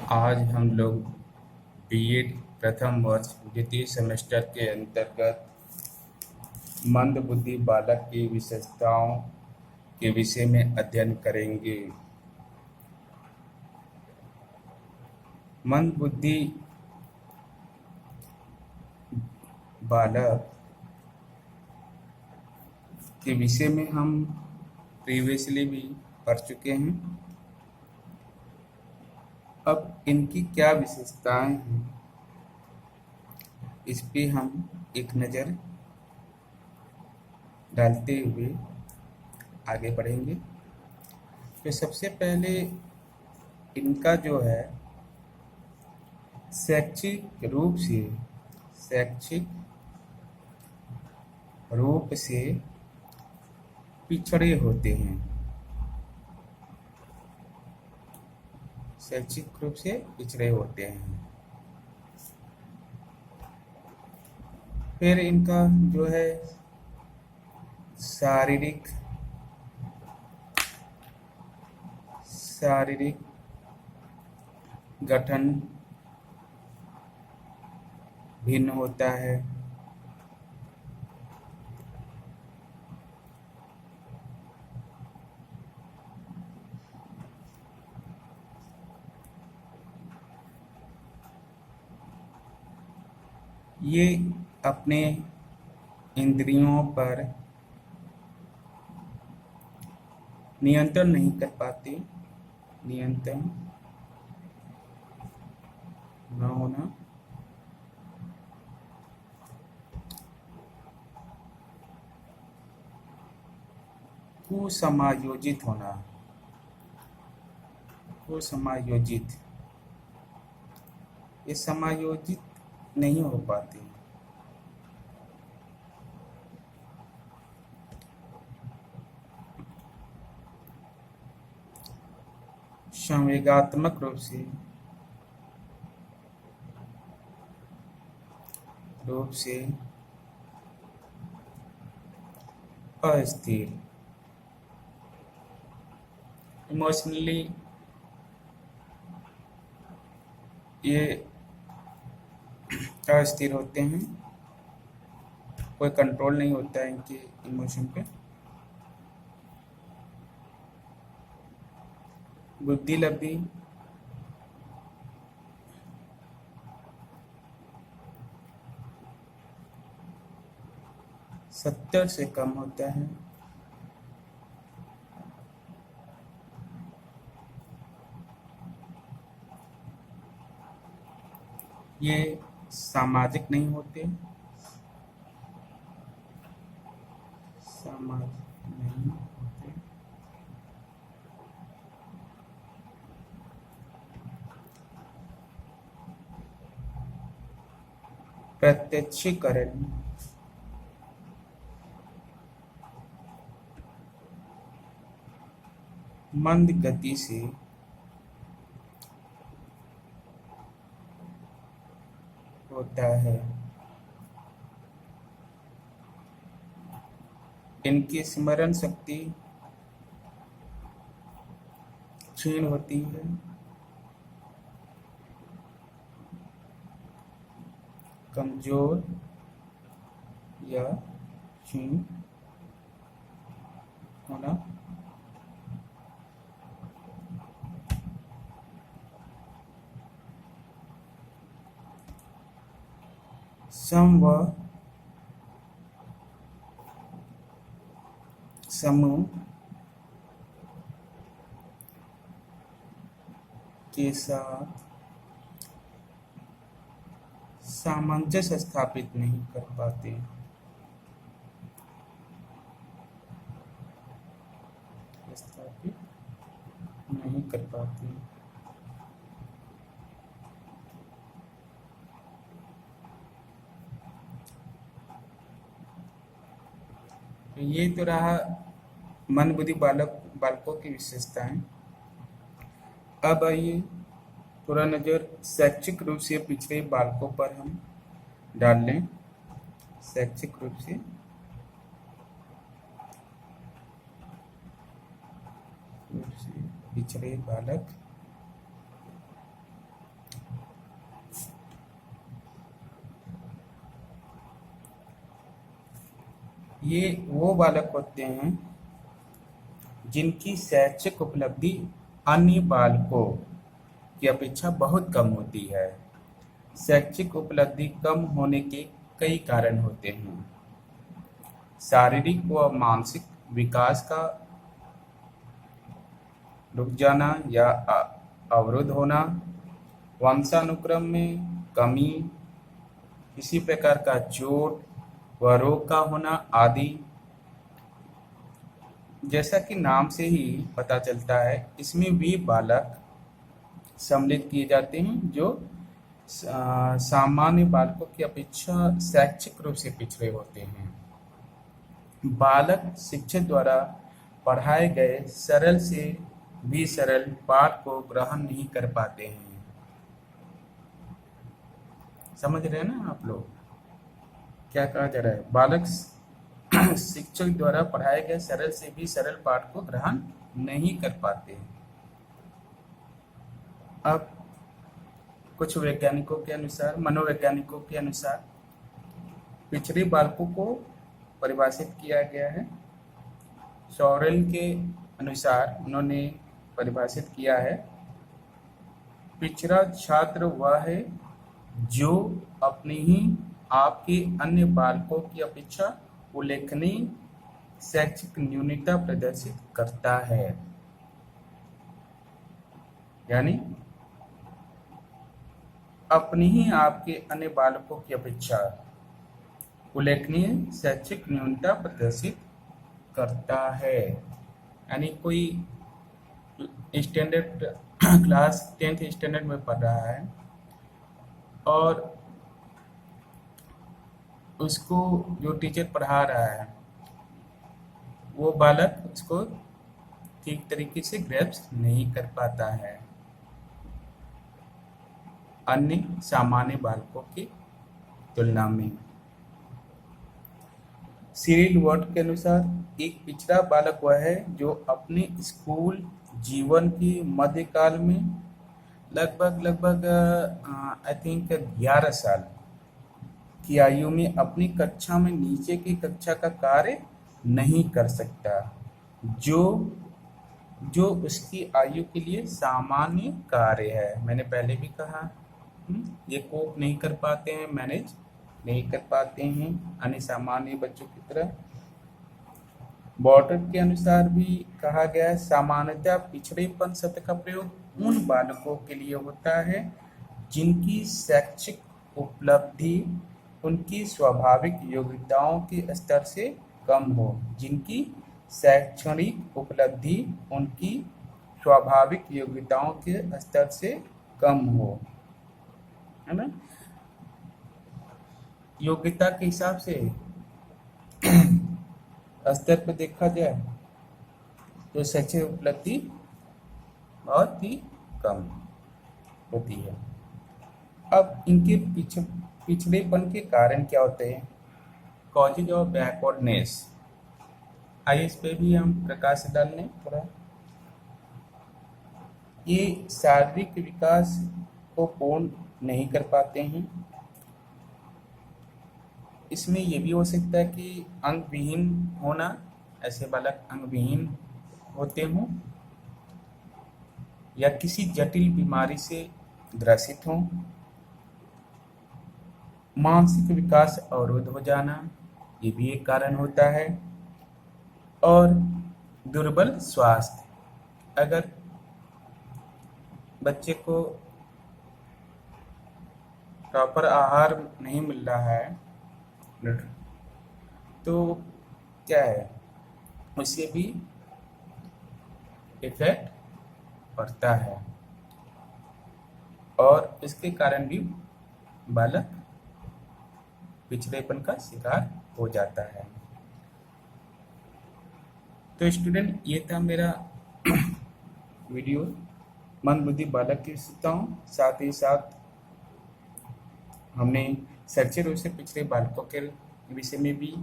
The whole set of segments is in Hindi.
आज हम लोग बीएड प्रथम वर्ष द्वितीय सेमेस्टर के अंतर्गत मंदबुद्धि बालक की विशेषताओं के विषय में अध्ययन करेंगे। मंदबुद्धि बालक के विषय में हम प्रीवियसली भी पढ़ चुके हैं। अब इनकी क्या विशेषताएं हैं, इस पे हम एक नज़र डालते हुए आगे बढ़ेंगे। तो सबसे पहले इनका जो है शैक्षिक रूप से पिछड़े होते हैं। शैक्षिक रूप से पिछड़े होते हैं। फिर इनका जो है शारीरिक गठन भिन्न होता है। ये अपने इंद्रियों पर नियंत्रण नहीं कर पाते। नियंत्रण न होना, कुसमायोजित होना, ये समायोजित नहीं हो पाते। संवेगात्मक रूप से अस्थिर, इमोशनली ये अस्थिर होते हैं। कोई कंट्रोल नहीं होता है इनके इमोशन पे। बुद्धि लब्धि सत्तर से कम होता है। ये सामाजिक नहीं होते। प्रत्यक्षीकरण मंद गति से होता है। इनकी स्मरण शक्ति क्षीण होती है। कमजोर या क्षीण होना। समूह के साथ सामंजस्य स्थापित नहीं कर पाते। तो ये तो रहा मंदबुद्धि बालकों की विशेषताएं। अब आइए थोड़ा नज़र शैक्षिक रूप से पिछड़े बालकों पर हम डाल लें। शैक्षिक रूप से पिछड़े बालक ये वो बालक होते हैं जिनकी शैक्षिक उपलब्धि अन्य बालकों की अपेक्षा बहुत कम होती है। शैक्षिक उपलब्धि कम होने के कई कारण होते हैं। शारीरिक व मानसिक विकास का रुक जाना या अवरुद्ध होना, वंशानुक्रम में कमी, किसी प्रकार का चोट व रोग का होना आदि। जैसा कि नाम से ही पता चलता है, इसमें वे बालक सम्मिलित किए जाते हैं जो सामान्य बालकों की अपेक्षा शैक्षिक रूप से पिछड़े होते हैं। बालक शिक्षक द्वारा पढ़ाए गए सरल से भी सरल पाठ को ग्रहण नहीं कर पाते हैं। समझ रहे हैं ना आप लोग क्या कहा जा रहा है? बालक शिक्षक द्वारा पढ़ाए गए सरल से भी सरल पाठ को ग्रहण नहीं कर पाते हैं। अब कुछ वैज्ञानिकों के अनुसार, मनोवैज्ञानिकों के अनुसार पिछड़े बालकों को परिभाषित किया गया है। सॉरेल के अनुसार उन्होंने परिभाषित किया है, पिछड़ा छात्र वह है जो अपने ही आप के अन्य बालकों की अपेक्षा उल्लेखनीय शैक्षिक न्यूनता प्रदर्शित करता है। यानी अपने ही आपके अन्य बालकों की अपेक्षा उल्लेखनीय शैक्षिक न्यूनता प्रदर्शित करता है। यानी कोई स्टैंडर्ड क्लास 10th स्टैंडर्ड में पढ़ रहा है और उसको जो टीचर पढ़ा रहा है वो बालक उसको ठीक तरीके से ग्रैस्प नहीं कर पाता है अन्य सामान्य बालकों की तुलना में। सिरिल वर्ड के अनुसार एक पिछड़ा बालक वह है जो अपने स्कूल जीवन के मध्यकाल में लगभग आई थिंक 11 साल की आयु में अपनी कक्षा में नीचे की कक्षा का कार्य नहीं कर सकता, जो उसकी आयु के लिए सामान्य कार्य है। मैंने पहले भी कहा, ये कोप नहीं कर पाते हैं, मैनेज नहीं कर पाते हैं अन्य सामान्य बच्चों की तरह। बॉर्डर के अनुसार भी कहा गया है, सामान्यतः पिछड़ेपन शब्द का प्रयोग उन बालकों के लिए होता है जिनकी शैक्षिक उपलब्धि उनकी स्वाभाविक योग्यताओं के स्तर से कम हो। जिनकी शैक्षणिक उपलब्धि उनकी स्वाभाविक योग्यताओं के स्तर से कम हो, है ना। योग्यता के हिसाब से स्तर पर देखा जाए तो शैक्षिक उपलब्धि बहुत ही कम होती है। अब इनके पिछड़ेपन के कारण क्या होते हैं? कॉजेज ऑफ बैकवर्डनेस, आइए इस पे भी हम प्रकाश डालने थोड़ा। ये शारीरिक विकास को पूर्ण नहीं कर पाते हैं। इसमें यह भी हो सकता है कि अंग विहीन होना, ऐसे बालक अंग विहीन होते हों या किसी जटिल बीमारी से ग्रसित हों। मानसिक विकास अवरुद्ध हो जाना, ये भी एक कारण होता है। और दुर्बल स्वास्थ्य, अगर बच्चे को प्रॉपर आहार नहीं मिल रहा है तो क्या है, उससे भी इफेक्ट पड़ता है और इसके कारण भी बालक पिछड़ेपन का शिकार हो जाता है। तो स्टूडेंट, ये था मेरा वीडियो मंदबुद्धि बालक की विशेषताओं। साथ ही साथ हमने शैक्षिक रूप से पिछड़े बालकों के विषय में भी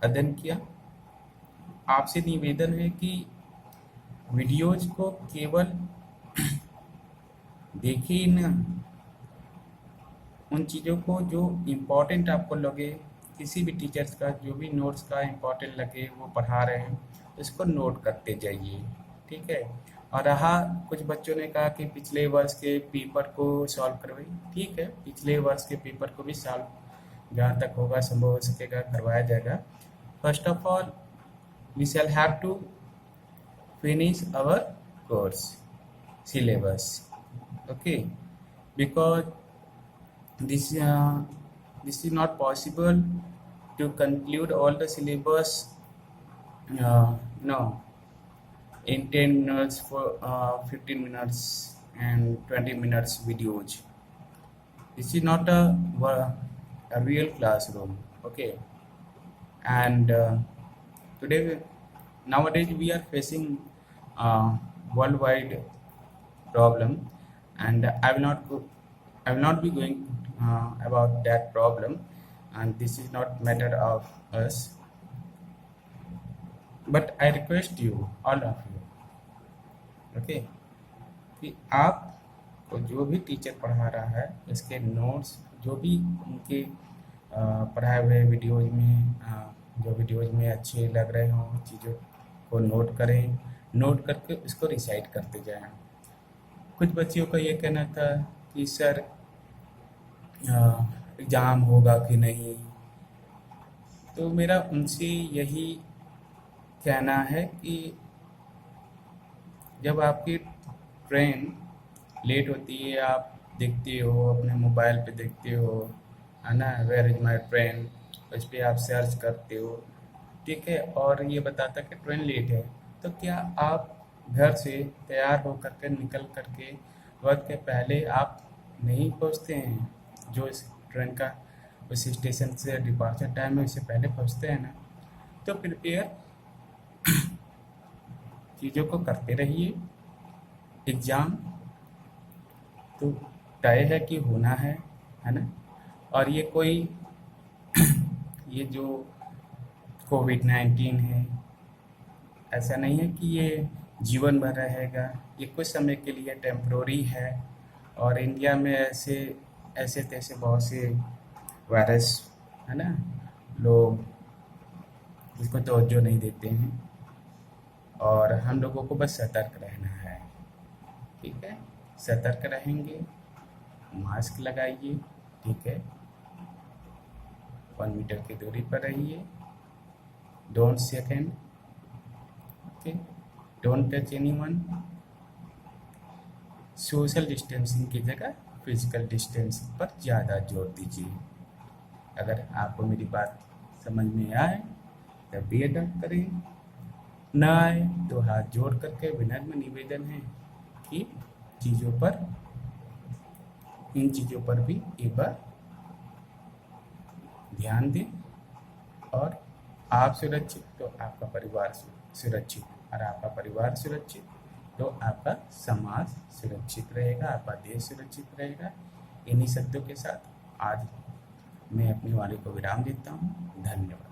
अध्ययन किया। आपसे निवेदन है कि वीडियोज को केवल देखिए न, उन चीज़ों को जो इम्पोर्टेंट आपको लगे किसी भी टीचर्स का जो भी नोट्स का इम्पोर्टेंट लगे वो पढ़ा रहे हैं इसको नोट करते जाइए, ठीक है। और रहा, कुछ बच्चों ने कहा कि पिछले वर्ष के पेपर को सॉल्व करवाइए, ठीक है, पिछले वर्ष के पेपर को भी सॉल्व जहाँ तक होगा संभव हो सकेगा करवाया जाएगा। First of all we shall have to finish our course syllabus, okay, because this this is not possible to conclude all the syllabus no in 10 minutes for 15 minutes and 20 minutes videos. This is not a real classroom, okay. And today nowadays we are facing worldwide problem, and I will not be going about that problem, and this is not matter of us, but I request you, all of you, okay, कि आप को जो भी टीचर पढ़ा रहा है इसके नोट्स जो भी उनके पढ़ाए हुए वीडियोज में जो वीडियोज में अच्छे लग रहे हों चीज़ों को नोट करें, नोट करके इसको रिसाइट करते जाएं। कुछ बच्चियों का ये कहना था कि सर एग्ज़ाम होगा कि नहीं, तो मेरा उनसे यही कहना है कि जब आपकी ट्रेन लेट होती है, आप देखते हो अपने मोबाइल पे देखते हो, है ना, वेयर इज़ माई ट्रेन, उस पर आप सर्च करते हो, ठीक है, और ये बताता कि ट्रेन लेट है, तो क्या आप घर से तैयार हो करके निकल करके वक्त के पहले आप नहीं पहुंचते हैं, जो इस ट्रेन का उस स्टेशन से डिपार्चर टाइम है उससे पहले पहुंचते हैं ना, तो प्रिपेयर चीज़ों को करते रहिए। एग्ज़ाम तो तय है कि होना है ना, और ये कोई ये जो कोविड-19 है ऐसा नहीं है कि ये जीवन भर रहेगा, ये कुछ समय के लिए टेम्प्रोरी है, और इंडिया में ऐसे ऐसे तैसे बहुत से वायरस है ना, लोग इसको तवज्जो नहीं देते हैं, और हम लोगों को बस सतर्क रहना है, ठीक है, सतर्क रहेंगे, मास्क लगाइए, ठीक है, 1 मीटर की दूरी पर रहिए, don't shake hand, okay, don't touch anyone, social distancing की जगह फिजिकल डिस्टेंसिंग पर ज़्यादा जोर दीजिए। अगर आपको मेरी बात समझ में आए तो बी अडॉप्ट करें, ना आए तो हाथ जोड़ करके विनम्र निवेदन है कि इन चीज़ों पर भी एक बार ध्यान दें, और आप सुरक्षित तो आपका परिवार सुरक्षित, और आपका परिवार सुरक्षित तो आपका समाज सुरक्षित रहेगा, आपका देश सुरक्षित रहेगा। इन्हीं शब्दों के साथ आज मैं अपनी वाणी को विराम देता हूँ। धन्यवाद।